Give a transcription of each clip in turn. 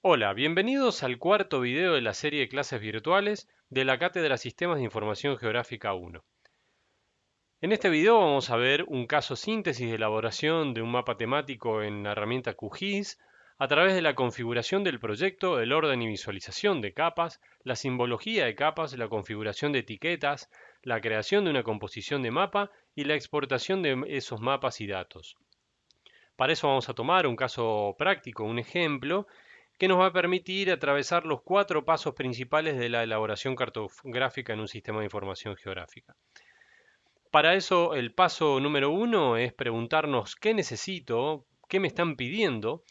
Hola, bienvenidos al cuarto video de la serie de clases virtuales de la Cátedra Sistemas de Información Geográfica 1. En este video vamos a ver un caso síntesis de elaboración de un mapa temático en la herramienta QGIS a través de la configuración del proyecto, el orden y visualización de capas, la simbología de capas, la configuración de etiquetas, la creación de una composición de mapa y la exportación de esos mapas y datos. Para eso vamos a tomar un caso práctico, un ejemplo, que nos va a permitir atravesar los 4 pasos principales de la elaboración cartográfica en un sistema de información geográfica. Para eso, el paso número 1 es preguntarnos qué necesito, qué me están pidiendo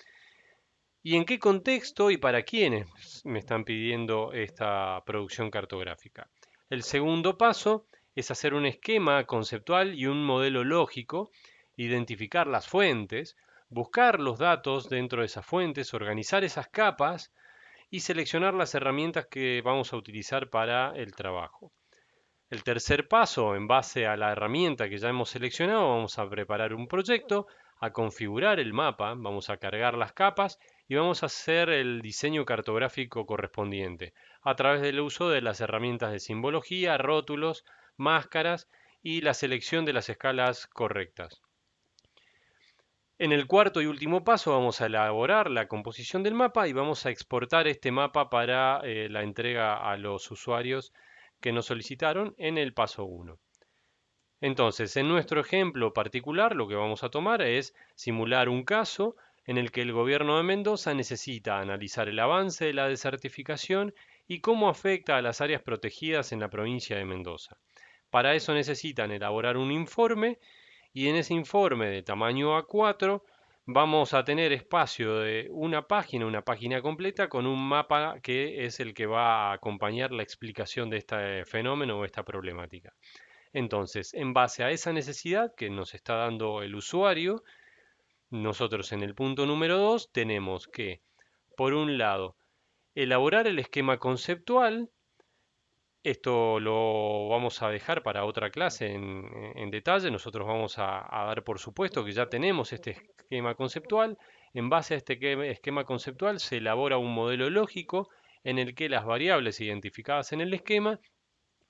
y en qué contexto y para quiénes me están pidiendo esta producción cartográfica. El segundo paso es hacer un esquema conceptual y un modelo lógico, identificar las fuentes, buscar los datos dentro de esas fuentes, organizar esas capas y seleccionar las herramientas que vamos a utilizar para el trabajo. El tercer paso, en base a la herramienta que ya hemos seleccionado, vamos a preparar un proyecto, a configurar el mapa, vamos a cargar las capas y vamos a hacer el diseño cartográfico correspondiente a través del uso de las herramientas de simbología, rótulos, máscaras y la selección de las escalas correctas. En el cuarto y último paso vamos a elaborar la composición del mapa y vamos a exportar este mapa para la entrega a los usuarios que nos solicitaron en el paso 1. Entonces, en nuestro ejemplo particular, lo que vamos a tomar es simular un caso en el que el gobierno de Mendoza necesita analizar el avance de la desertificación y cómo afecta a las áreas protegidas en la provincia de Mendoza. Para eso necesitan elaborar un informe y en ese informe de tamaño A4 vamos a tener espacio de una página completa con un mapa que es el que va a acompañar la explicación de este fenómeno o esta problemática. Entonces, en base a esa necesidad que nos está dando el usuario, nosotros en el punto número 2 tenemos que, por un lado, elaborar el esquema conceptual. Esto lo vamos a dejar para otra clase en detalle. Nosotros vamos a dar por supuesto que ya tenemos este esquema conceptual. En base a este esquema conceptual se elabora un modelo lógico en el que las variables identificadas en el esquema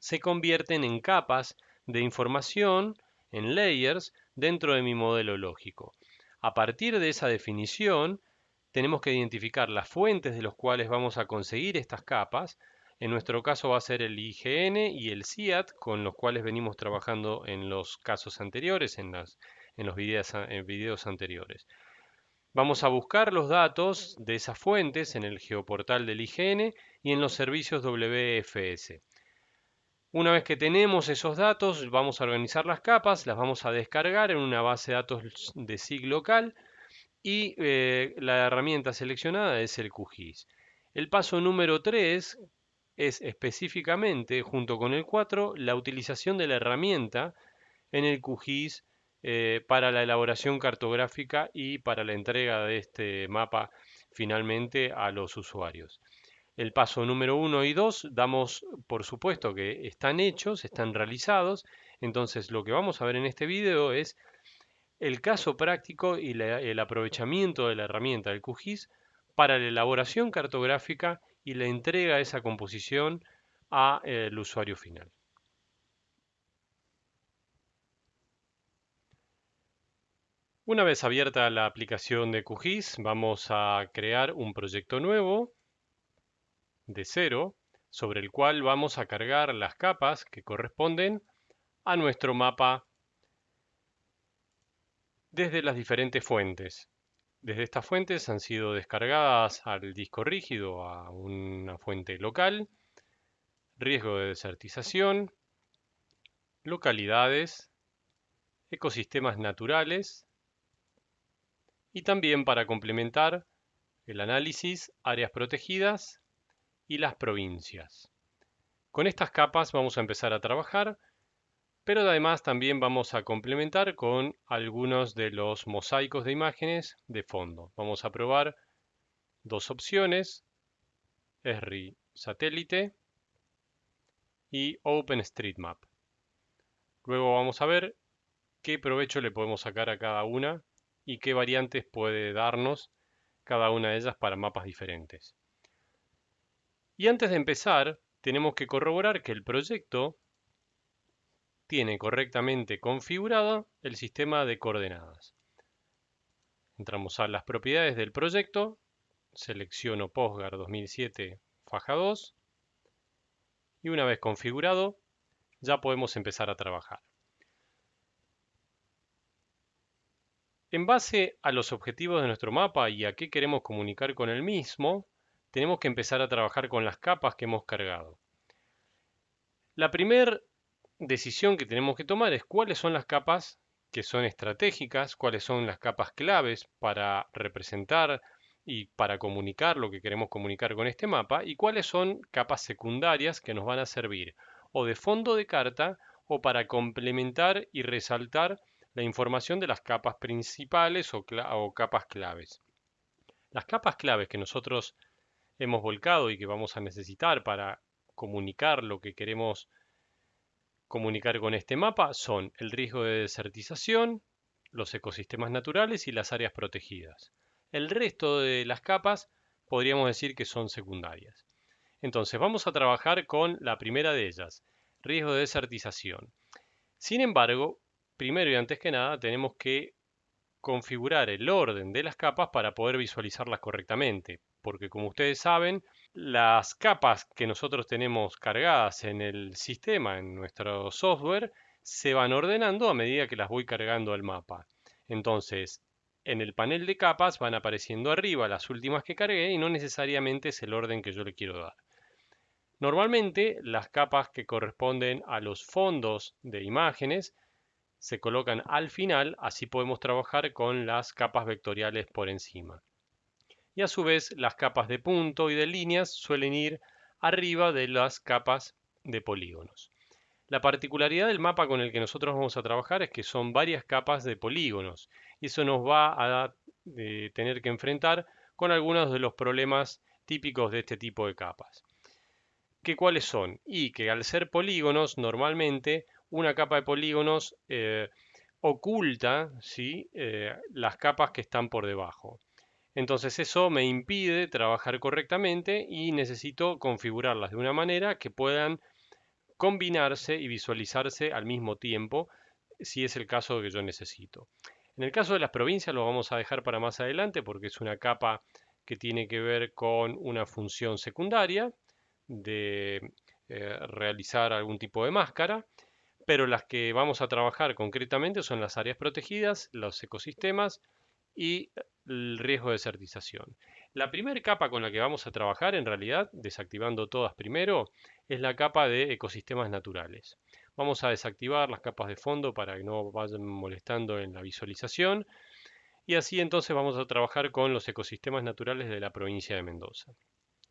se convierten en capas de información, en layers, dentro de mi modelo lógico. A partir de esa definición, tenemos que identificar las fuentes de las cuales vamos a conseguir estas capas. En nuestro caso va a ser el IGN y el CIAT, con los cuales venimos trabajando en los casos anteriores, en los videos anteriores. Vamos a buscar los datos de esas fuentes en el geoportal del IGN y en los servicios WFS. Una vez que tenemos esos datos, vamos a organizar las capas, las vamos a descargar en una base de datos de SIG local y la herramienta seleccionada es el QGIS. El paso número 3 es específicamente, junto con el 4, la utilización de la herramienta en el QGIS para la elaboración cartográfica y para la entrega de este mapa finalmente a los usuarios. El paso número 1 y 2 damos por supuesto que están hechos, están realizados. Entonces lo que vamos a ver en este video es el caso práctico y el aprovechamiento de la herramienta del QGIS para la elaboración cartográfica y la entrega de esa composición al usuario final. Una vez abierta la aplicación de QGIS, vamos a crear un proyecto nuevo de cero, sobre el cual vamos a cargar las capas que corresponden a nuestro mapa desde las diferentes fuentes. Desde estas fuentes han sido descargadas al disco rígido a una fuente local, riesgo de desertización, localidades, ecosistemas naturales y también para complementar el análisis, áreas protegidas y las provincias. Con estas capas vamos a empezar a trabajar, pero además también vamos a complementar con algunos de los mosaicos de imágenes de fondo. Vamos a probar dos opciones, Esri Satélite y OpenStreetMap. Luego vamos a ver qué provecho le podemos sacar a cada una y qué variantes puede darnos cada una de ellas para mapas diferentes. Y antes de empezar, tenemos que corroborar que el proyecto tiene correctamente configurado el sistema de coordenadas. Entramos a las propiedades del proyecto, selecciono PostGar 2007 faja 2 y una vez configurado ya podemos empezar a trabajar. En base a los objetivos de nuestro mapa y a qué queremos comunicar con el mismo, tenemos que empezar a trabajar con las capas que hemos cargado. La primera decisión que tenemos que tomar es cuáles son las capas que son estratégicas, cuáles son las capas claves para representar y para comunicar lo que queremos comunicar con este mapa y cuáles son capas secundarias que nos van a servir o de fondo de carta o para complementar y resaltar la información de las capas principales o capas claves. Las capas claves que nosotros hemos volcado y que vamos a necesitar para comunicar lo que queremos comunicar con este mapa son el riesgo de desertización, los ecosistemas naturales y las áreas protegidas. El resto de las capas podríamos decir que son secundarias. Entonces vamos a trabajar con la primera de ellas, riesgo de desertización. Sin embargo, primero y antes que nada tenemos que configurar el orden de las capas para poder visualizarlas correctamente, porque como ustedes saben, las capas que nosotros tenemos cargadas en el sistema, en nuestro software, se van ordenando a medida que las voy cargando al mapa. Entonces, en el panel de capas van apareciendo arriba las últimas que cargué y no necesariamente es el orden que yo le quiero dar. Normalmente, las capas que corresponden a los fondos de imágenes se colocan al final, así podemos trabajar con las capas vectoriales por encima. Y a su vez, las capas de punto y de líneas suelen ir arriba de las capas de polígonos. La particularidad del mapa con el que nosotros vamos a trabajar es que son varias capas de polígonos y eso nos va a tener que enfrentar con algunos de los problemas típicos de este tipo de capas. ¿Cuáles son? Y que al ser polígonos, normalmente una capa de polígonos oculta, ¿sí? Las capas que están por debajo. Entonces eso me impide trabajar correctamente y necesito configurarlas de una manera que puedan combinarse y visualizarse al mismo tiempo, si es el caso que yo necesito. En el caso de las provincias lo vamos a dejar para más adelante porque es una capa que tiene que ver con una función secundaria de realizar algún tipo de máscara, pero las que vamos a trabajar concretamente son las áreas protegidas, los ecosistemas y el riesgo de desertización. La primera capa con la que vamos a trabajar, en realidad, desactivando todas primero, es la capa de ecosistemas naturales. Vamos a desactivar las capas de fondo para que no vayan molestando en la visualización y así entonces vamos a trabajar con los ecosistemas naturales de la provincia de Mendoza.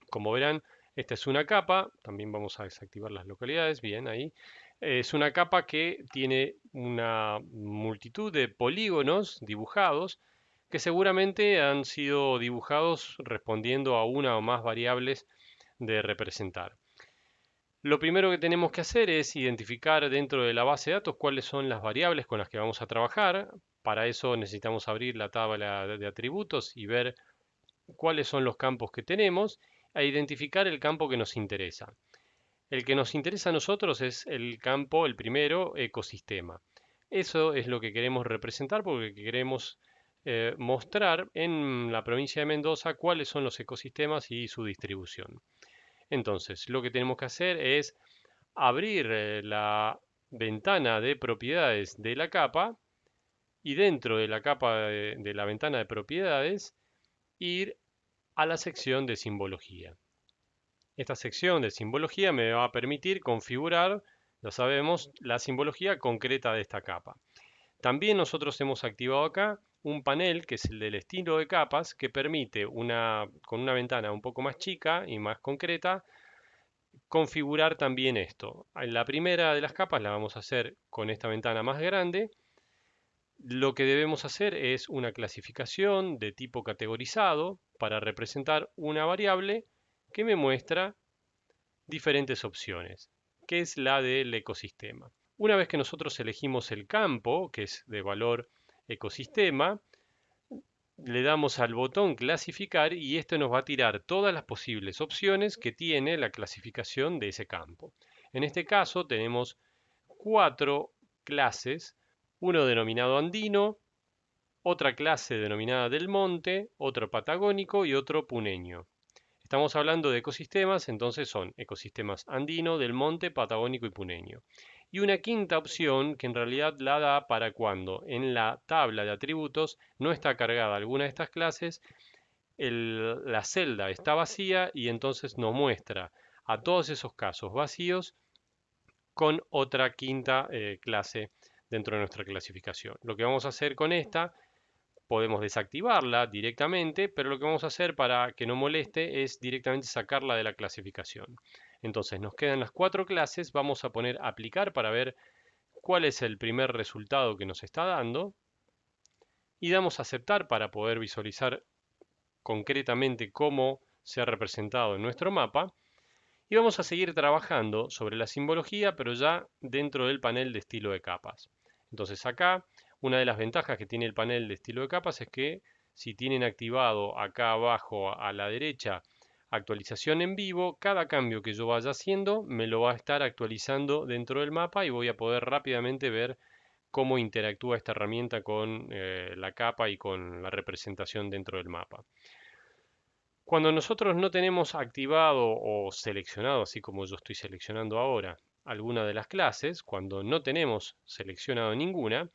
Como verán, esta es una capa, también vamos a desactivar las localidades, bien ahí. Es una capa que tiene una multitud de polígonos dibujados que seguramente han sido dibujados respondiendo a una o más variables de representar. Lo primero que tenemos que hacer es identificar dentro de la base de datos cuáles son las variables con las que vamos a trabajar. Para eso necesitamos abrir la tabla de atributos y ver cuáles son los campos que tenemos e identificar el campo que nos interesa. El que nos interesa a nosotros es el campo, el primero, ecosistema. Eso es lo que queremos representar porque queremos mostrar en la provincia de Mendoza cuáles son los ecosistemas y su distribución. Entonces, lo que tenemos que hacer es abrir la ventana de propiedades de la capa y dentro de la capa de la ventana de propiedades ir a la sección de simbología. Esta sección de simbología me va a permitir configurar, ya sabemos, la simbología concreta de esta capa. También nosotros hemos activado acá un panel que es el del estilo de capas que permite con una ventana un poco más chica y más concreta configurar también esto. En la primera de las capas la vamos a hacer con esta ventana más grande. Lo que debemos hacer es una clasificación de tipo categorizado para representar una variable que me muestra diferentes opciones, que es la del ecosistema. Una vez que nosotros elegimos el campo, que es de valor ecosistema, le damos al botón clasificar y esto nos va a tirar todas las posibles opciones que tiene la clasificación de ese campo. En este caso tenemos 4 clases, uno denominado andino, otra clase denominada del monte, otro patagónico y otro puneño. Estamos hablando de ecosistemas, entonces son ecosistemas andino, del monte, patagónico y puneño. Y una quinta opción que en realidad la da para cuando en la tabla de atributos no está cargada alguna de estas clases, la celda está vacía y entonces nos muestra a todos esos casos vacíos con otra quinta clase dentro de nuestra clasificación. Lo que vamos a hacer con esta, podemos desactivarla directamente, pero lo que vamos a hacer para que no moleste es directamente sacarla de la clasificación. Entonces nos quedan las 4 clases, vamos a poner aplicar para ver cuál es el primer resultado que nos está dando y damos a aceptar para poder visualizar concretamente cómo se ha representado en nuestro mapa. Y vamos a seguir trabajando sobre la simbología, pero ya dentro del panel de estilo de capas. Entonces acá, una de las ventajas que tiene el panel de estilo de capas es que si tienen activado acá abajo a la derecha actualización en vivo, cada cambio que yo vaya haciendo me lo va a estar actualizando dentro del mapa y voy a poder rápidamente ver cómo interactúa esta herramienta con la capa y con la representación dentro del mapa. Cuando nosotros no tenemos activado o seleccionado, así como yo estoy seleccionando ahora, alguna de las clases, cuando no tenemos seleccionado ninguna,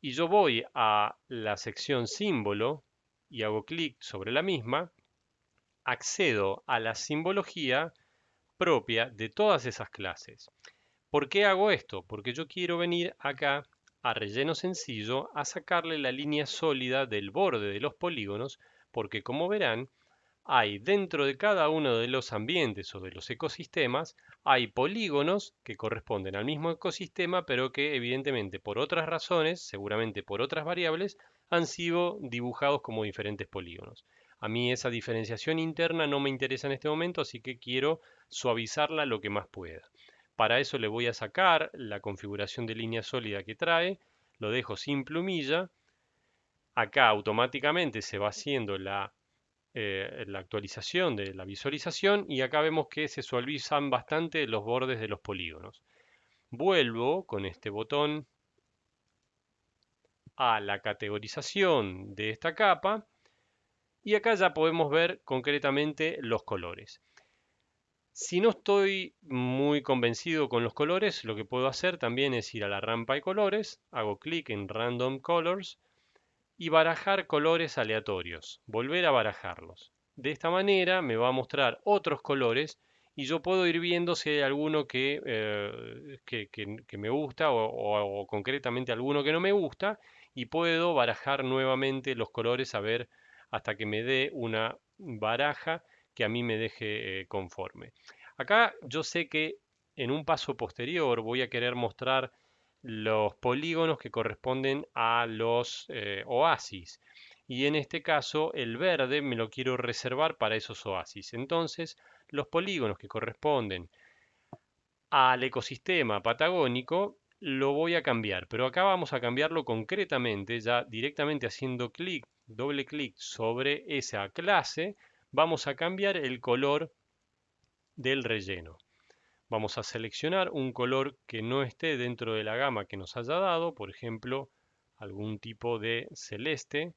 y yo voy a la sección símbolo y hago clic sobre la misma, accedo a la simbología propia de todas esas clases. ¿Por qué hago esto? Porque yo quiero venir acá a relleno sencillo a sacarle la línea sólida del borde de los polígonos, porque como verán, hay dentro de cada uno de los ambientes o de los ecosistemas, hay polígonos que corresponden al mismo ecosistema, pero que evidentemente por otras razones, seguramente por otras variables, han sido dibujados como diferentes polígonos. A mí esa diferenciación interna no me interesa en este momento, así que quiero suavizarla lo que más pueda. Para eso le voy a sacar la configuración de línea sólida que trae, lo dejo sin plumilla. Acá automáticamente se va haciendo la actualización de la visualización y acá vemos que se suavizan bastante los bordes de los polígonos. Vuelvo con este botón a la categorización de esta capa y acá ya podemos ver concretamente los colores. Si no estoy muy convencido con los colores, lo que puedo hacer también es ir a la rampa de colores, hago clic en Random Colors y barajar colores aleatorios, volver a barajarlos. De esta manera me va a mostrar otros colores y yo puedo ir viendo si hay alguno que me gusta o concretamente alguno que no me gusta y puedo barajar nuevamente los colores a ver hasta que me dé una baraja que a mí me deje conforme. Acá yo sé que en un paso posterior voy a querer mostrar los polígonos que corresponden a los oasis. Y en este caso el verde me lo quiero reservar para esos oasis. Entonces los polígonos que corresponden al ecosistema patagónico lo voy a cambiar. Pero acá vamos a cambiarlo concretamente, ya directamente haciendo clic, doble clic sobre esa clase, vamos a cambiar el color del relleno. Vamos a seleccionar un color que no esté dentro de la gama que nos haya dado, por ejemplo, algún tipo de celeste.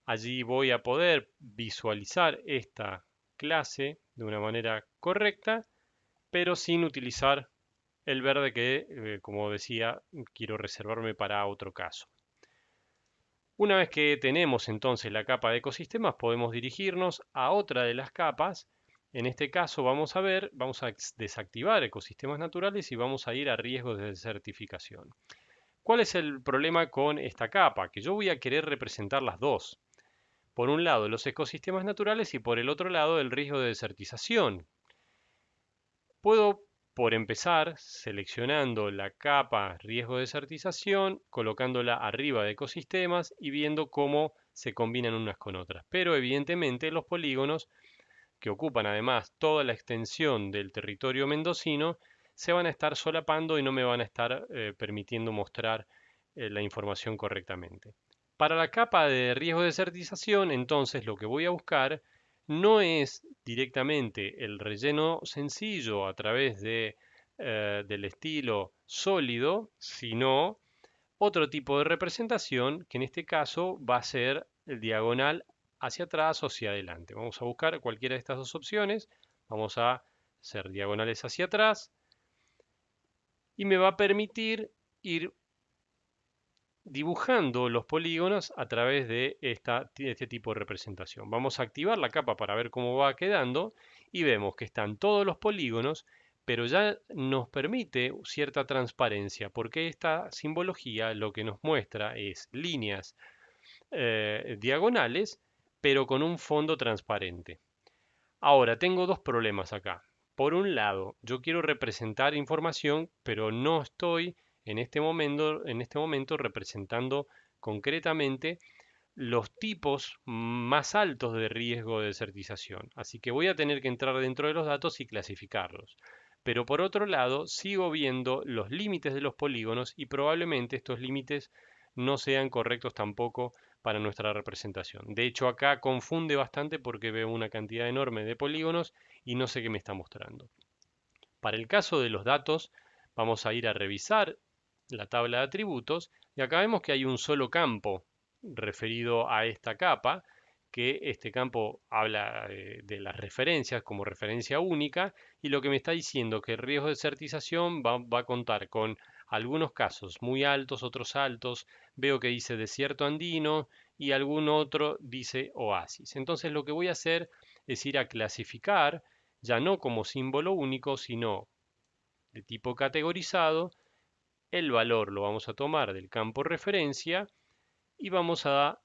Allí voy a poder visualizar esta clase de una manera correcta, pero sin utilizar el verde que, como decía, quiero reservarme para otro caso. Una vez que tenemos entonces la capa de ecosistemas, podemos dirigirnos a otra de las capas. En este caso vamos a desactivar ecosistemas naturales y vamos a ir a riesgos de desertificación. ¿Cuál es el problema con esta capa? Que yo voy a querer representar las dos. Por un lado los ecosistemas naturales y por el otro lado el riesgo de desertización. Puedo, por empezar, seleccionando la capa riesgo de desertización, colocándola arriba de ecosistemas y viendo cómo se combinan unas con otras. Pero evidentemente los polígonos, que ocupan además toda la extensión del territorio mendocino, se van a estar solapando y no me van a estar permitiendo mostrar la información correctamente. Para la capa de riesgo de desertización, entonces lo que voy a buscar no es directamente el relleno sencillo a través del estilo sólido, sino otro tipo de representación que en este caso va a ser el diagonal hacia atrás o hacia adelante. Vamos a buscar cualquiera de estas dos opciones. Vamos a hacer diagonales hacia atrás y me va a permitir ir dibujando los polígonos a través de este tipo de representación. Vamos a activar la capa para ver cómo va quedando y vemos que están todos los polígonos, pero ya nos permite cierta transparencia porque esta simbología lo que nos muestra es líneas diagonales, pero con un fondo transparente. Ahora, tengo dos problemas acá. Por un lado, yo quiero representar información, pero no estoy en este momento representando concretamente los tipos más altos de riesgo de desertización. Así que voy a tener que entrar dentro de los datos y clasificarlos. Pero por otro lado, sigo viendo los límites de los polígonos y probablemente estos límites no sean correctos tampoco para nuestra representación. De hecho, acá confunde bastante porque veo una cantidad enorme de polígonos y no sé qué me está mostrando. Para el caso de los datos, vamos a ir a revisar la tabla de atributos y acá vemos que hay un solo campo referido a esta capa, que este campo habla de las referencias como referencia única y lo que me está diciendo que el riesgo de desertización va a contar con algunos casos muy altos, otros altos, veo que dice desierto andino y algún otro dice oasis. Entonces lo que voy a hacer es ir a clasificar, ya no como símbolo único, sino de tipo categorizado. El valor lo vamos a tomar del campo referencia y vamos a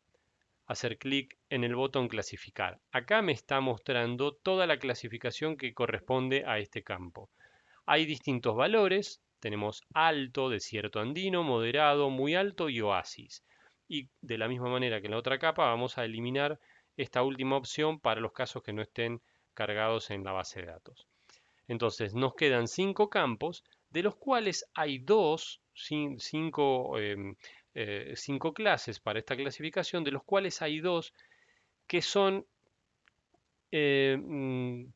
hacer clic en el botón clasificar. Acá me está mostrando toda la clasificación que corresponde a este campo. Hay distintos valores, tenemos alto, desierto andino, moderado, muy alto y oasis. Y de la misma manera que en la otra capa vamos a eliminar esta última opción para los casos que no estén cargados en la base de datos. Entonces nos quedan 5 campos, de los cuales hay cinco clases para esta clasificación, de los cuales hay dos que son,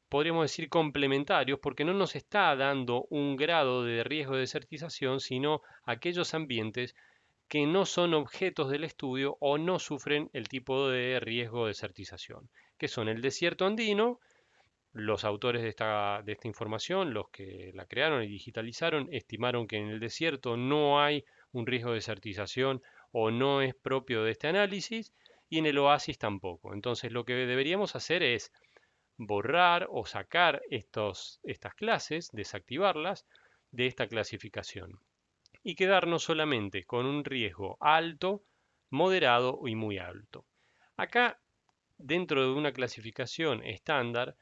podríamos decir, complementarios, porque no nos está dando un grado de riesgo de desertización, sino aquellos ambientes que no son objetos del estudio o no sufren el tipo de riesgo de desertización, que son el desierto andino. Los autores de esta información, los que la crearon y digitalizaron, estimaron que en el desierto no hay un riesgo de desertización o no es propio de este análisis y en el oasis tampoco. Entonces lo que deberíamos hacer es borrar o sacar estas clases, desactivarlas de esta clasificación y quedarnos solamente con un riesgo alto, moderado y muy alto. Acá, dentro de una clasificación estándar,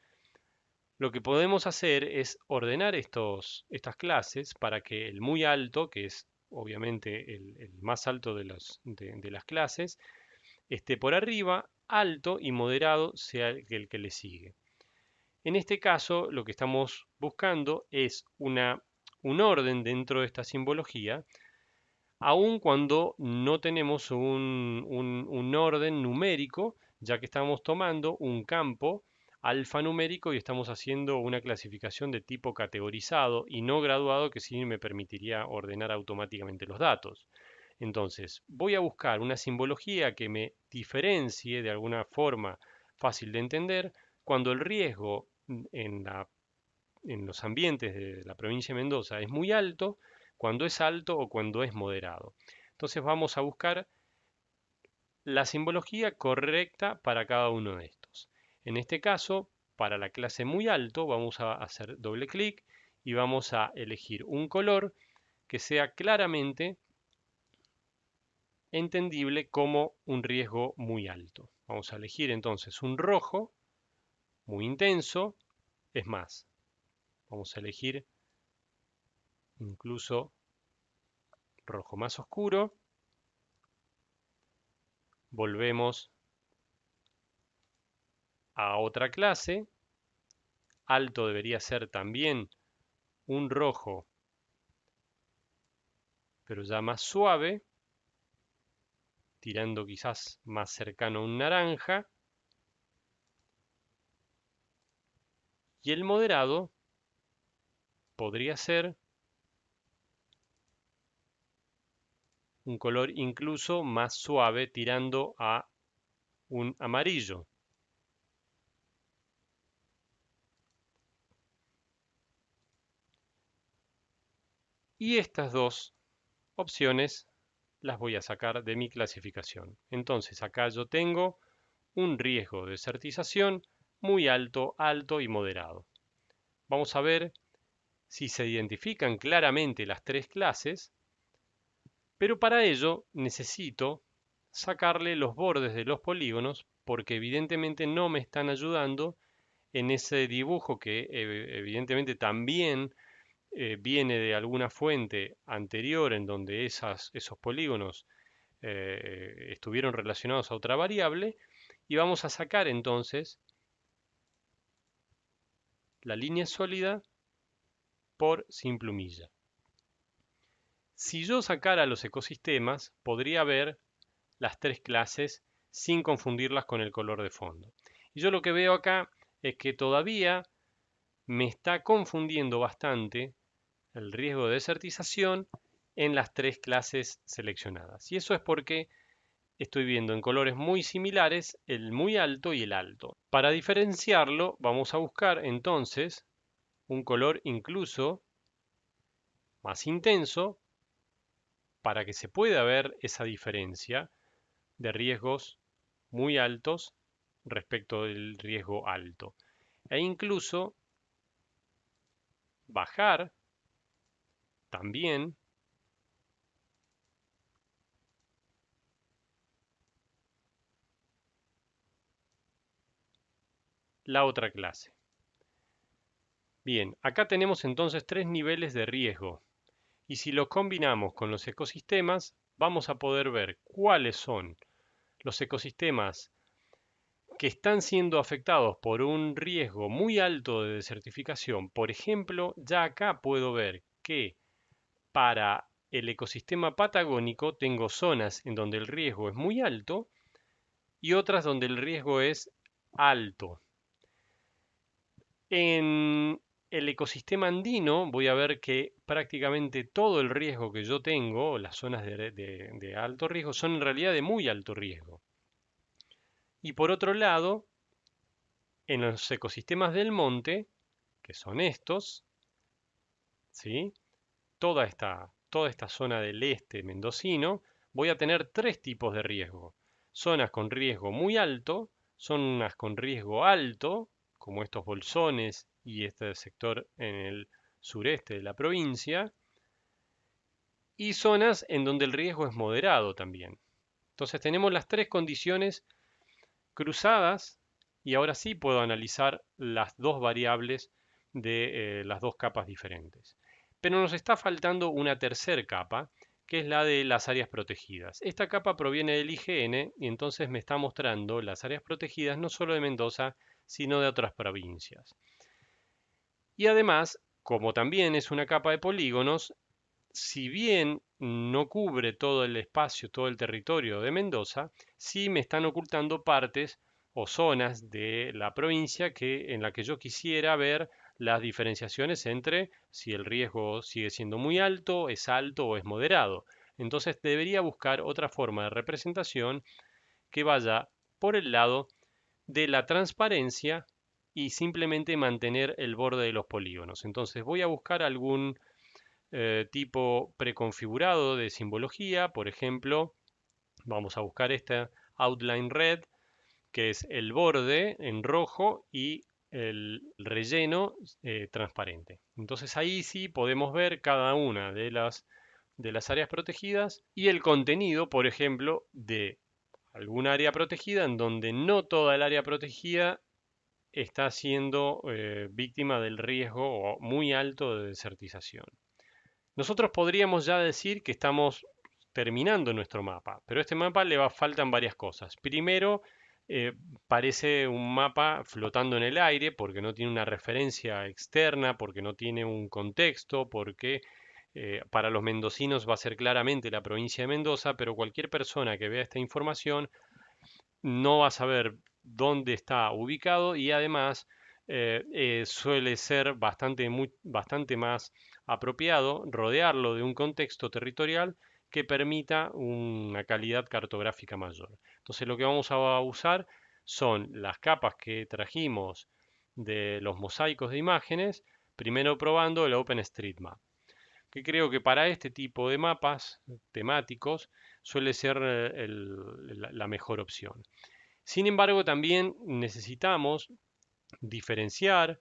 lo que podemos hacer es ordenar estas clases para que el muy alto, que es obviamente el más alto de las clases, esté por arriba, alto y moderado sea el que le sigue. En este caso, lo que estamos buscando es un orden dentro de esta simbología, aun cuando no tenemos un orden numérico, ya que estamos tomando un campo alfanumérico y estamos haciendo una clasificación de tipo categorizado y no graduado, que sí me permitiría ordenar automáticamente los datos. Entonces, voy a buscar una simbología que me diferencie de alguna forma fácil de entender cuando el riesgo en los ambientes de la provincia de Mendoza es muy alto, cuando es alto o cuando es moderado. Entonces vamos a buscar la simbología correcta para cada uno de estos. En este caso, para la clase muy alto, vamos a hacer doble clic y vamos a elegir un color que sea claramente entendible como un riesgo muy alto. Vamos a elegir entonces un rojo muy intenso, es más, vamos a elegir incluso rojo más oscuro, volvemos a otra clase, alto debería ser también un rojo, pero ya más suave, tirando quizás más cercano a un naranja. Y el moderado podría ser un color incluso más suave, tirando a un amarillo. Y estas dos opciones las voy a sacar de mi clasificación. Entonces acá yo tengo un riesgo de desertización muy alto, alto y moderado. Vamos a ver si se identifican claramente las tres clases, pero para ello necesito sacarle los bordes de los polígonos porque evidentemente no me están ayudando en ese dibujo que evidentemente también viene de alguna fuente anterior en donde esos polígonos estuvieron relacionados a otra variable, y vamos a sacar entonces la línea sólida por sin plumilla. Si yo sacara los ecosistemas, podría ver las tres clases sin confundirlas con el color de fondo. Y yo lo que veo acá es que todavía me está confundiendo bastante el riesgo de desertización en las tres clases seleccionadas. Y eso es porque estoy viendo en colores muy similares el muy alto y el alto. Para diferenciarlo, vamos a buscar entonces un color incluso más intenso para que se pueda ver esa diferencia de riesgos muy altos respecto del riesgo alto. E incluso bajar también la otra clase. Bien, acá tenemos entonces tres niveles de riesgo, y si los combinamos con los ecosistemas, vamos a poder ver cuáles son los ecosistemas que están siendo afectados por un riesgo muy alto de desertificación. Por ejemplo, ya acá puedo ver que para el ecosistema patagónico tengo zonas en donde el riesgo es muy alto y otras donde el riesgo es alto. En el ecosistema andino voy a ver que prácticamente todo el riesgo que yo tengo, las zonas de alto riesgo, son en realidad de muy alto riesgo. Y por otro lado, en los ecosistemas del monte, que son estos, ¿sí? Toda esta zona del este mendocino, voy a tener tres tipos de riesgo. Zonas con riesgo muy alto, zonas con riesgo alto, como estos bolsones y este sector en el sureste de la provincia, y zonas en donde el riesgo es moderado también. Entonces tenemos las tres condiciones cruzadas y ahora sí puedo analizar las dos variables de las dos capas diferentes. Pero nos está faltando una tercera capa, que es la de las áreas protegidas. Esta capa proviene del IGN y entonces me está mostrando las áreas protegidas no solo de Mendoza, sino de otras provincias. Y además, como también es una capa de polígonos, si bien no cubre todo el espacio, todo el territorio de Mendoza, sí me están ocultando partes o zonas de la provincia en la que yo quisiera ver las diferenciaciones entre si el riesgo sigue siendo muy alto, es alto o es moderado. Entonces debería buscar otra forma de representación que vaya por el lado de la transparencia y simplemente mantener el borde de los polígonos. Entonces voy a buscar algún tipo preconfigurado de simbología. Por ejemplo, vamos a buscar esta outline red, que es el borde en rojo y el relleno transparente. Entonces ahí sí podemos ver cada una de las áreas protegidas y el contenido, por ejemplo, de algún área protegida en donde no toda el área protegida está siendo víctima del riesgo muy alto de desertización. Nosotros podríamos ya decir que estamos terminando nuestro mapa, pero a este mapa le faltan varias cosas. Primero, parece un mapa flotando en el aire porque no tiene una referencia externa, porque no tiene un contexto, porque Para los mendocinos va a ser claramente la provincia de Mendoza, pero cualquier persona que vea esta información no va a saber dónde está ubicado y además suele ser bastante más apropiado rodearlo de un contexto territorial que permita una calidad cartográfica mayor. Entonces lo que vamos a usar son las capas que trajimos de los mosaicos de imágenes, primero probando el OpenStreetMap, que creo que para este tipo de mapas temáticos suele ser la mejor opción. Sin embargo, también necesitamos diferenciar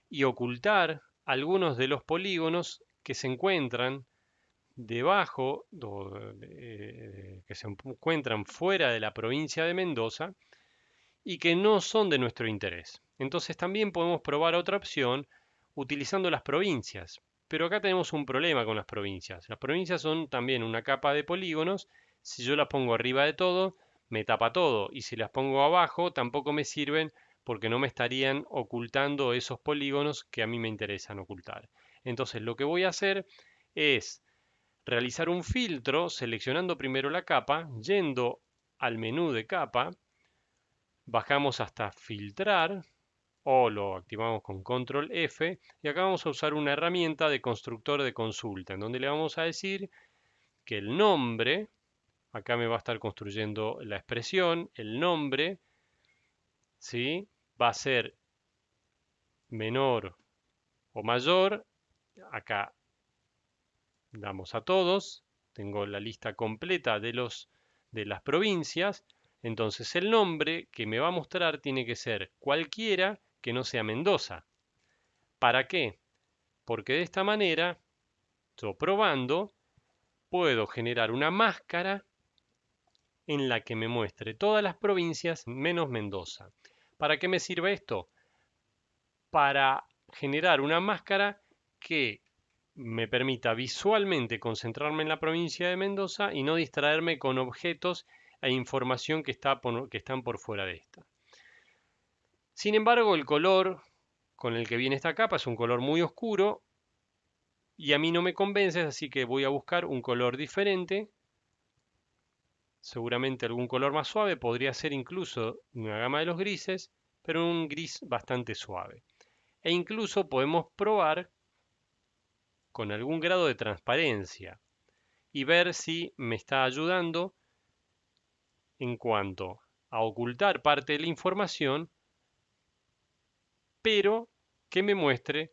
y ocultar algunos de los polígonos que se encuentran debajo, que se encuentran fuera de la provincia de Mendoza y que no son de nuestro interés. Entonces también podemos probar otra opción utilizando las provincias. Pero acá tenemos un problema con las provincias. Las provincias son también una capa de polígonos. Si yo las pongo arriba de todo, me tapa todo. Y si las pongo abajo, tampoco me sirven porque no me estarían ocultando esos polígonos que a mí me interesan ocultar. Entonces lo que voy a hacer es realizar un filtro seleccionando primero la capa, yendo al menú de capa, bajamos hasta filtrar o lo activamos con control F y acá vamos a usar una herramienta de constructor de consulta en donde le vamos a decir que el nombre, acá me va a estar construyendo la expresión, el nombre, ¿sí? Va a ser menor o mayor, acá damos a todos, tengo la lista completa de las provincias, entonces el nombre que me va a mostrar tiene que ser cualquiera que no sea Mendoza. ¿Para qué? Porque de esta manera, yo probando, puedo generar una máscara en la que me muestre todas las provincias menos Mendoza. ¿Para qué me sirve esto? Para generar una máscara que me permita visualmente concentrarme en la provincia de Mendoza y no distraerme con objetos e información que están por fuera de esta. Sin embargo, el color con el que viene esta capa es un color muy oscuro y a mí no me convence, así que voy a buscar un color diferente. Seguramente algún color más suave, podría ser incluso una gama de los grises, pero un gris bastante suave. E incluso podemos probar con algún grado de transparencia y ver si me está ayudando en cuanto a ocultar parte de la información, pero que me muestre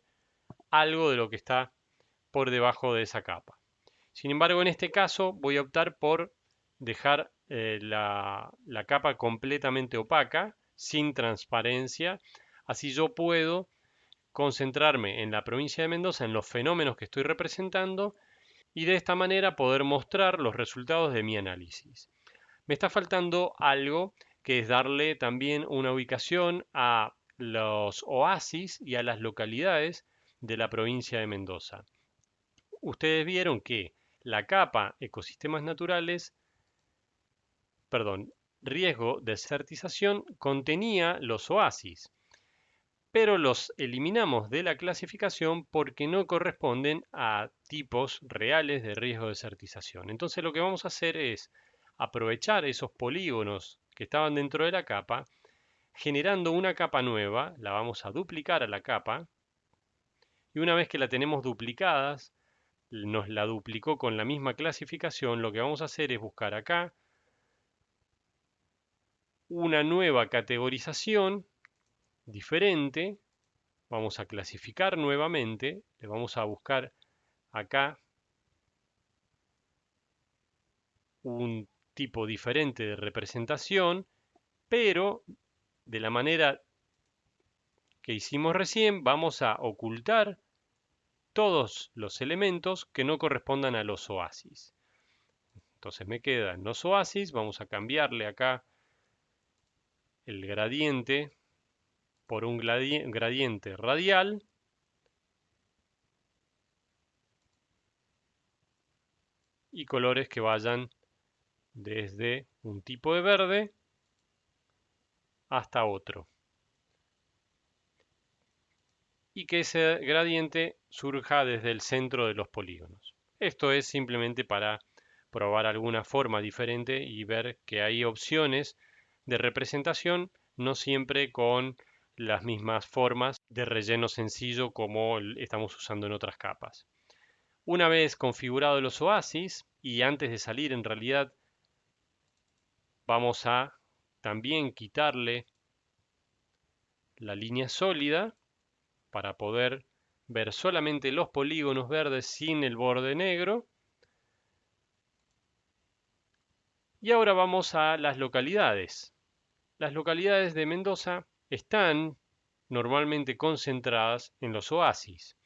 algo de lo que está por debajo de esa capa. Sin embargo, en este caso voy a optar por dejar la capa completamente opaca, sin transparencia. Así yo puedo concentrarme en la provincia de Mendoza, en los fenómenos que estoy representando, y de esta manera poder mostrar los resultados de mi análisis. Me está faltando algo que es darle también una ubicación a los oasis y a las localidades de la provincia de Mendoza. Ustedes vieron que la capa ecosistemas naturales, perdón, riesgo de desertización contenía los oasis, pero los eliminamos de la clasificación porque no corresponden a tipos reales de riesgo de desertización. Entonces lo que vamos a hacer es aprovechar esos polígonos que estaban dentro de la capa, generando una capa nueva, la vamos a duplicar a la capa, y una vez que la tenemos duplicadas, nos la duplicó con la misma clasificación, lo que vamos a hacer es buscar acá una nueva categorización diferente, vamos a clasificar nuevamente, le vamos a buscar acá un tipo diferente de representación, pero de la manera que hicimos recién vamos a ocultar todos los elementos que no correspondan a los oasis. Entonces me quedan los oasis, vamos a cambiarle acá el gradiente por un gradiente radial y colores que vayan desde un tipo de verde hasta otro. y que ese gradiente surja desde el centro de los polígonos. Esto es simplemente para probar alguna forma diferente y ver que hay opciones de representación, no siempre con las mismas formas de relleno sencillo como estamos usando en otras capas. Una vez configurados los oasis, y antes de salir en realidad vamos a también quitarle la línea sólida para poder ver solamente los polígonos verdes sin el borde negro. Y ahora vamos a las localidades. Las localidades de Mendoza están normalmente concentradas en los oasis.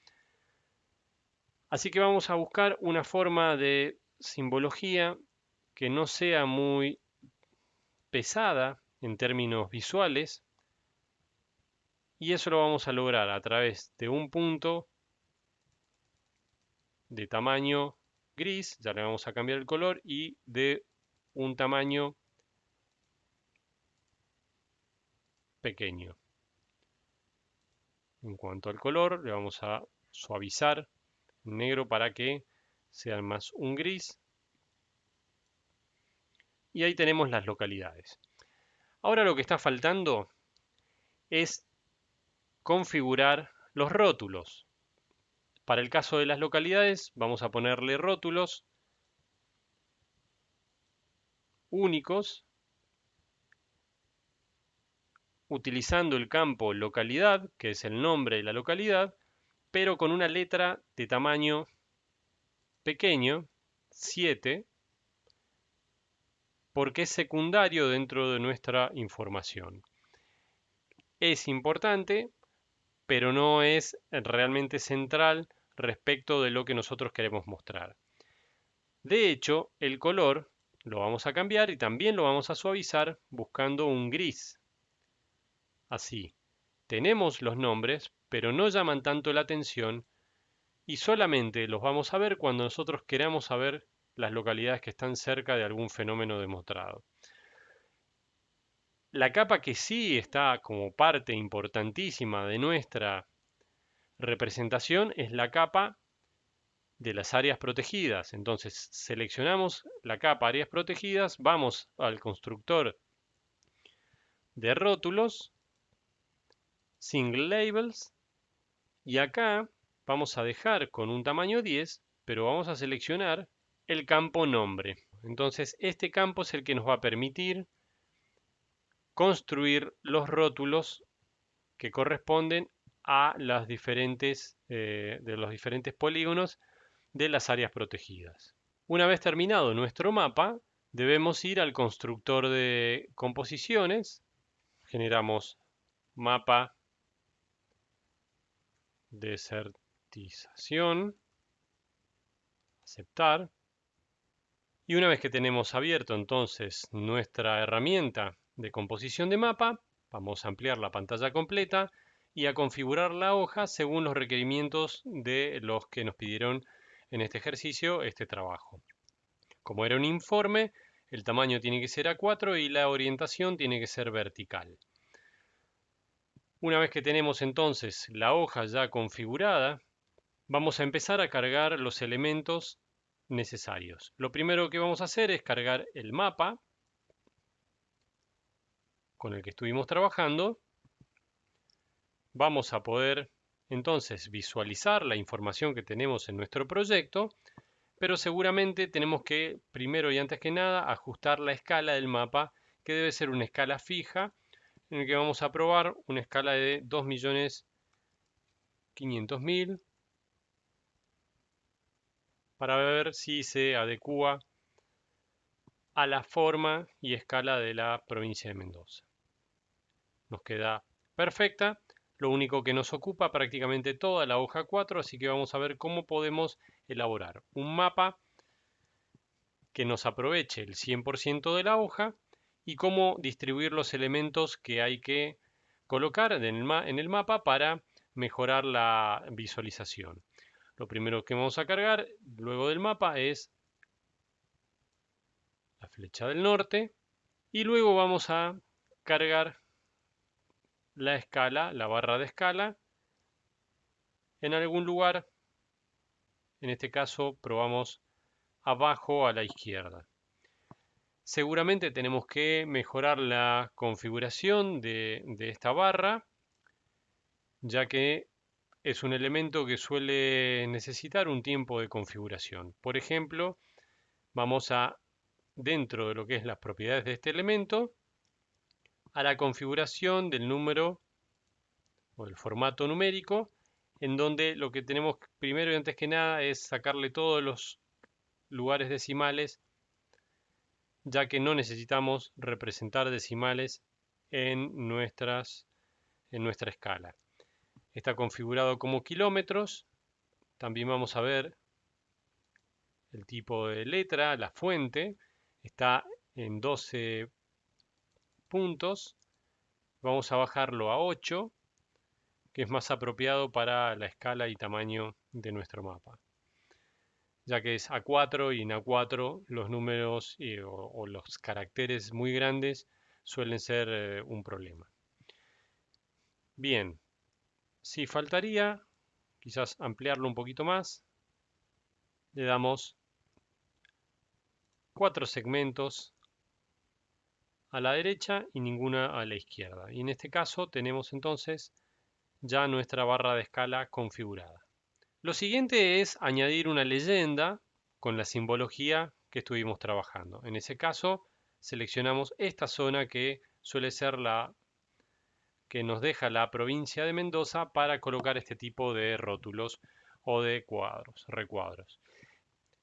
Así que vamos a buscar una forma de simbología que no sea muy pesada en términos visuales, y eso lo vamos a lograr a través de un punto de tamaño gris, ya le vamos a cambiar el color, y de un tamaño pequeño. En cuanto al color, le vamos a suavizar negro para que sea más un gris. Y ahí tenemos las localidades. Ahora lo que está faltando es configurar los rótulos. Para el caso de las localidades, vamos a ponerle rótulos únicos utilizando el campo localidad, que es el nombre de la localidad, pero con una letra de tamaño pequeño, 7, porque es secundario dentro de nuestra información. Es importante, pero no es realmente central respecto de lo que nosotros queremos mostrar. De hecho, el color lo vamos a cambiar y también lo vamos a suavizar buscando un gris. Así, tenemos los nombres, pero no llaman tanto la atención y solamente los vamos a ver cuando nosotros queramos saber las localidades que están cerca de algún fenómeno demostrado. La capa que sí está como parte importantísima de nuestra representación es la capa de las áreas protegidas. Entonces seleccionamos la capa áreas protegidas, vamos al constructor de rótulos, Single Labels, y acá vamos a dejar con un tamaño 10, pero vamos a seleccionar el campo nombre. Entonces este campo es el que nos va a permitir construir los rótulos que corresponden a las de los diferentes polígonos de las áreas protegidas. Una vez terminado nuestro mapa, debemos ir al constructor de composiciones, generamos mapa desertización, aceptar, y una vez que tenemos abierto entonces nuestra herramienta de composición de mapa, vamos a ampliar la pantalla completa y a configurar la hoja según los requerimientos de los que nos pidieron en este ejercicio este trabajo. Como era un informe, el tamaño tiene que ser A4 y la orientación tiene que ser vertical. Una vez que tenemos entonces la hoja ya configurada, vamos a empezar a cargar los elementos necesarios. Lo primero que vamos a hacer es cargar el mapa con el que estuvimos trabajando. Vamos a poder entonces visualizar la información que tenemos en nuestro proyecto, pero seguramente tenemos que, primero y antes que nada, ajustar la escala del mapa, que debe ser una escala fija, en el que vamos a probar una escala de 2.500.000 para ver si se adecua a la forma y escala de la provincia de Mendoza. Nos queda perfecta, lo único que nos ocupa prácticamente toda la hoja 4, así que vamos a ver cómo podemos elaborar un mapa que nos aproveche el 100% de la hoja y cómo distribuir los elementos que hay que colocar en el mapa para mejorar la visualización. Lo primero que vamos a cargar luego del mapa es la flecha del norte y luego vamos a cargar la escala, la barra de escala en algún lugar. En este caso probamos abajo a la izquierda. Seguramente tenemos que mejorar la configuración de esta barra, ya que es un elemento que suele necesitar un tiempo de configuración. Por ejemplo, vamos a, dentro de lo que es las propiedades de este elemento, a la configuración del número o el formato numérico, en donde lo que tenemos primero y antes que nada es sacarle todos los lugares decimales, ya que no necesitamos representar decimales en nuestra escala. Está configurado como kilómetros. También vamos a ver el tipo de letra, la fuente. Está en 12 puntos. Vamos a bajarlo a 8, que es más apropiado para la escala y tamaño de nuestro mapa, ya que es A4 y en A4 los números o los caracteres muy grandes suelen ser un problema. Bien, si faltaría quizás ampliarlo un poquito más, le damos 4 segmentos a la derecha y ninguna a la izquierda. Y en este caso tenemos entonces ya nuestra barra de escala configurada. Lo siguiente es añadir una leyenda con la simbología que estuvimos trabajando. En ese caso seleccionamos esta zona que suele ser la que nos deja la provincia de Mendoza para colocar este tipo de rótulos o de recuadros.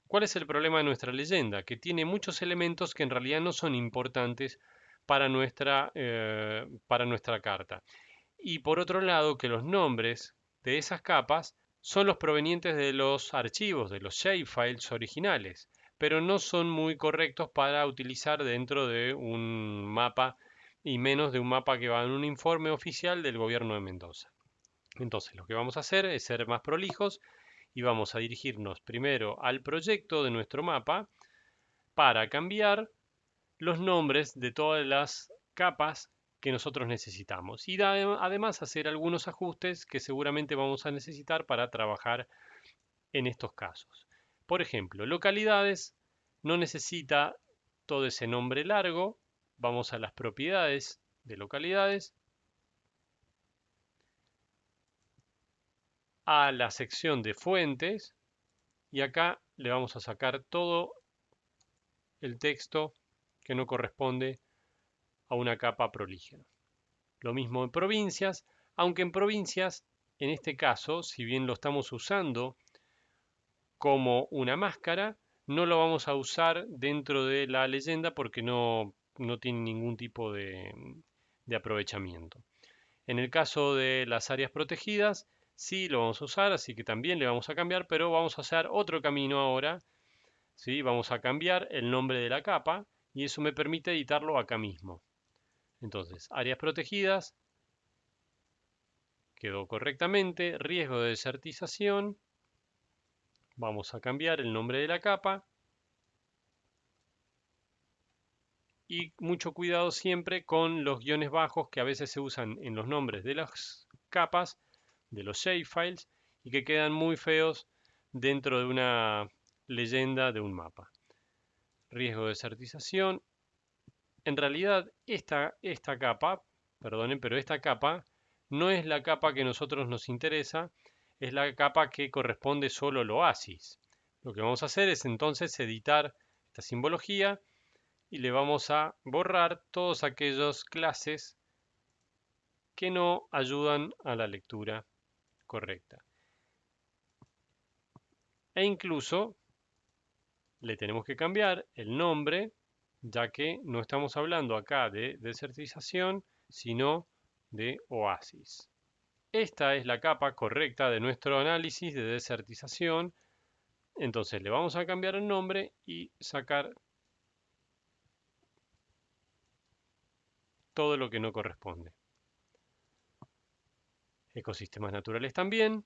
¿Cuál es el problema de nuestra leyenda? Que tiene muchos elementos que en realidad no son importantes para nuestra carta. Y por otro lado, que los nombres de esas capas son los provenientes de los archivos, de los shapefiles originales, pero no son muy correctos para utilizar dentro de un mapa y menos de un mapa que va en un informe oficial del gobierno de Mendoza. Entonces, lo que vamos a hacer es ser más prolijos y vamos a dirigirnos primero al proyecto de nuestro mapa para cambiar los nombres de todas las capas que nosotros necesitamos y además hacer algunos ajustes que seguramente vamos a necesitar para trabajar en estos casos. Por ejemplo, localidades no necesita todo ese nombre largo. Vamos a las propiedades de localidades, a la sección de fuentes y acá le vamos a sacar todo el texto que no corresponde a una capa prolígena. Lo mismo en provincias, aunque en provincias, en este caso, si bien lo estamos usando como una máscara, no lo vamos a usar dentro de la leyenda porque no tiene ningún tipo de aprovechamiento. En el caso de las áreas protegidas, sí lo vamos a usar, así que también le vamos a cambiar, pero vamos a hacer otro camino ahora. ¿Sí? Vamos a cambiar el nombre de la capa y eso me permite editarlo acá mismo. Entonces, áreas protegidas, quedó correctamente, riesgo de desertización, vamos a cambiar el nombre de la capa y mucho cuidado siempre con los guiones bajos que a veces se usan en los nombres de las capas, de los shapefiles y que quedan muy feos dentro de una leyenda de un mapa. Riesgo de desertización. En realidad esta capa, perdonen, pero esta capa no es la capa que a nosotros nos interesa, es la capa que corresponde solo al oasis. Lo que vamos a hacer es entonces editar esta simbología y le vamos a borrar todas aquellas clases que no ayudan a la lectura correcta. E incluso le tenemos que cambiar el nombre, ya que no estamos hablando acá de desertización, sino de oasis. Esta es la capa correcta de nuestro análisis de desertización. Entonces le vamos a cambiar el nombre y sacar todo lo que no corresponde. Ecosistemas naturales también.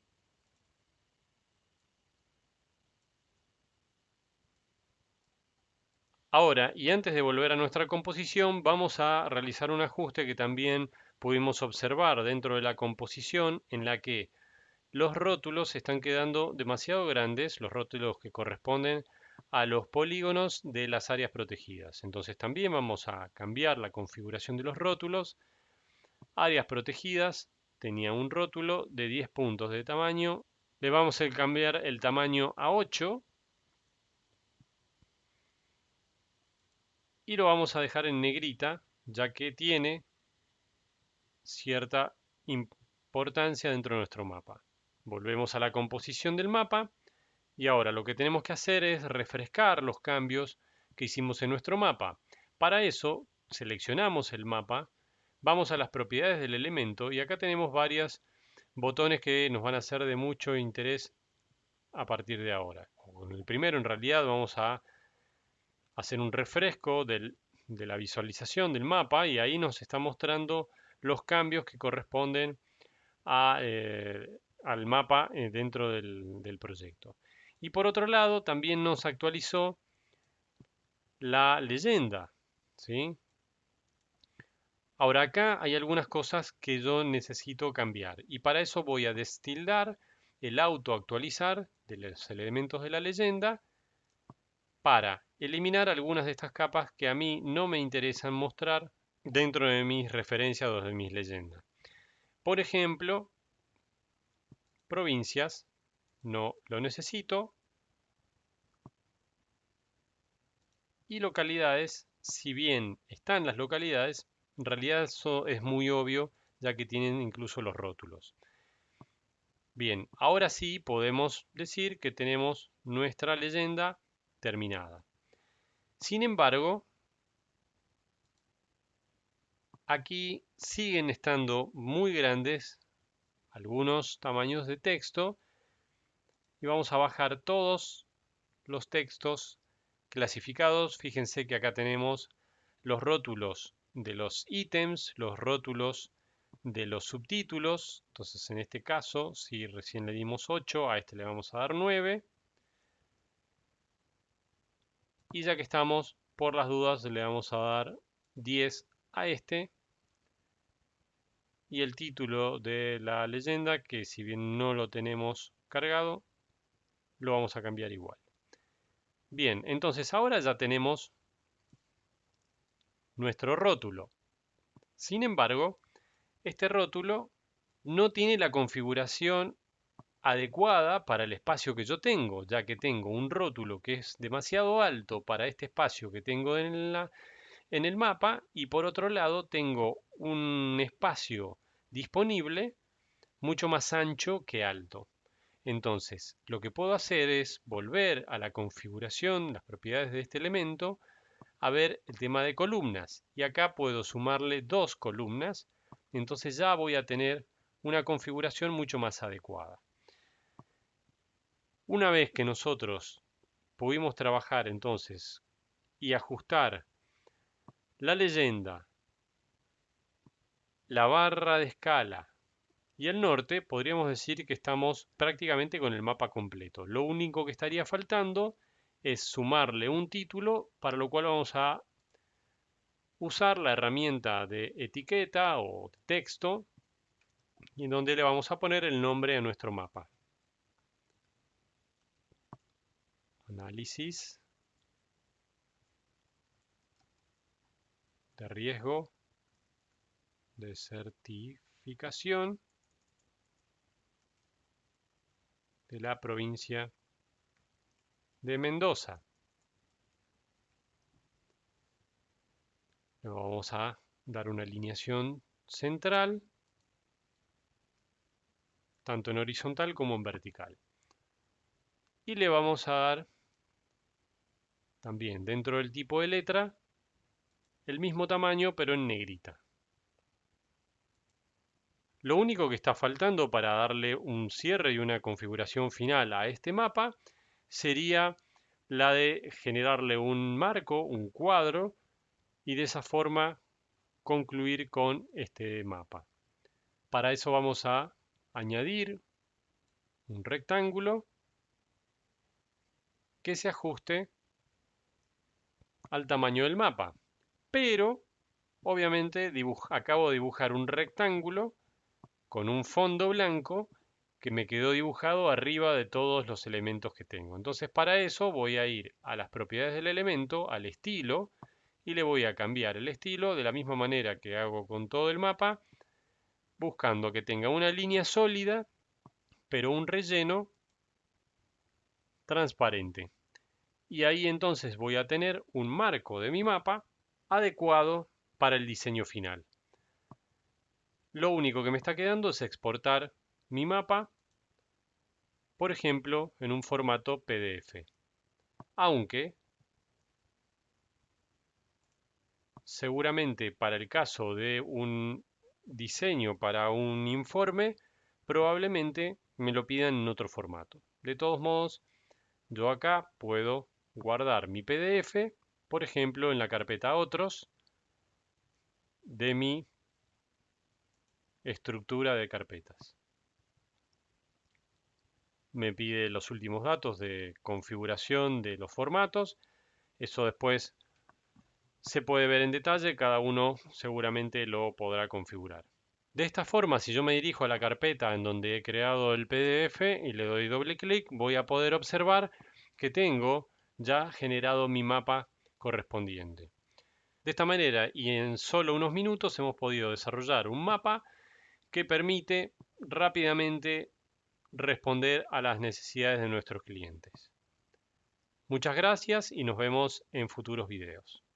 Ahora, y antes de volver a nuestra composición, vamos a realizar un ajuste que también pudimos observar dentro de la composición en la que los rótulos están quedando demasiado grandes, los rótulos que corresponden a los polígonos de las áreas protegidas. Entonces también vamos a cambiar la configuración de los rótulos. Áreas protegidas tenía un rótulo de 10 puntos de tamaño. Le vamos a cambiar el tamaño a 8 y lo vamos a dejar en negrita, ya que tiene cierta importancia dentro de nuestro mapa. Volvemos a la composición del mapa y ahora lo que tenemos que hacer es refrescar los cambios que hicimos en nuestro mapa. Para eso seleccionamos el mapa, vamos a las propiedades del elemento y acá tenemos varios botones que nos van a ser de mucho interés a partir de ahora. Con el primero en realidad vamos a hacer un refresco de la visualización del mapa y ahí nos está mostrando los cambios que corresponden al mapa dentro del proyecto. Y por otro lado, también nos actualizó la leyenda, ¿sí? Ahora acá hay algunas cosas que yo necesito cambiar y para eso voy a destildar el auto actualizar de los elementos de la leyenda para eliminar algunas de estas capas que a mí no me interesan mostrar dentro de mis referencias o de mis leyendas. Por ejemplo, provincias, no lo necesito. Y localidades, si bien están las localidades, en realidad eso es muy obvio ya que tienen incluso los rótulos. Bien, ahora sí podemos decir que tenemos nuestra leyenda terminada. Sin embargo, aquí siguen estando muy grandes algunos tamaños de texto y vamos a bajar todos los textos clasificados. Fíjense que acá tenemos los rótulos de los ítems, los rótulos de los subtítulos. Entonces en este caso, si recién le dimos 8, a este le vamos a dar 9. Y ya que estamos, por las dudas, le vamos a dar 10 a este. Y el título de la leyenda, que si bien no lo tenemos cargado, lo vamos a cambiar igual. Bien, entonces ahora ya tenemos nuestro rótulo. Sin embargo, este rótulo no tiene la configuración adecuada para el espacio que yo tengo, ya que tengo un rótulo que es demasiado alto para este espacio que tengo en el mapa y por otro lado tengo un espacio disponible mucho más ancho que alto. Entonces, lo que puedo hacer es volver a la configuración, las propiedades de este elemento, a ver el tema de columnas. Y acá puedo sumarle 2 columnas, entonces ya voy a tener una configuración mucho más adecuada. Una vez que nosotros pudimos trabajar entonces y ajustar la leyenda, la barra de escala y el norte, podríamos decir que estamos prácticamente con el mapa completo. Lo único que estaría faltando es sumarle un título, para lo cual vamos a usar la herramienta de etiqueta o texto y en donde le vamos a poner el nombre a nuestro mapa. Análisis de riesgo de certificación de la provincia de Mendoza. Le vamos a dar una alineación central, tanto en horizontal como en vertical. Y le vamos a dar también dentro del tipo de letra el mismo tamaño pero en negrita. Lo único que está faltando para darle un cierre y una configuración final a este mapa sería la de generarle un marco, un cuadro, y de esa forma concluir con este mapa. Para eso vamos a añadir un rectángulo que se ajuste al tamaño del mapa. Pero, obviamente, acabo de dibujar un rectángulo con un fondo blanco que me quedó dibujado arriba de todos los elementos que tengo. Entonces para eso voy a ir a las propiedades del elemento, al estilo, y le voy a cambiar el estilo de la misma manera que hago con todo el mapa, buscando que tenga una línea sólida, pero un relleno transparente. Y ahí entonces voy a tener un marco de mi mapa adecuado para el diseño final. Lo único que me está quedando es exportar mi mapa, por ejemplo, en un formato PDF. Aunque seguramente para el caso de un diseño para un informe, probablemente me lo pidan en otro formato. De todos modos, yo acá puedo guardar mi PDF, por ejemplo, en la carpeta Otros de mi estructura de carpetas. Me pide los últimos datos de configuración de los formatos. Eso después se puede ver en detalle, cada uno seguramente lo podrá configurar. De esta forma, si yo me dirijo a la carpeta en donde he creado el PDF y le doy doble clic, voy a poder observar que tengo ya generado mi mapa correspondiente. De esta manera y en solo unos minutos hemos podido desarrollar un mapa que permite rápidamente responder a las necesidades de nuestros clientes. Muchas gracias y nos vemos en futuros videos.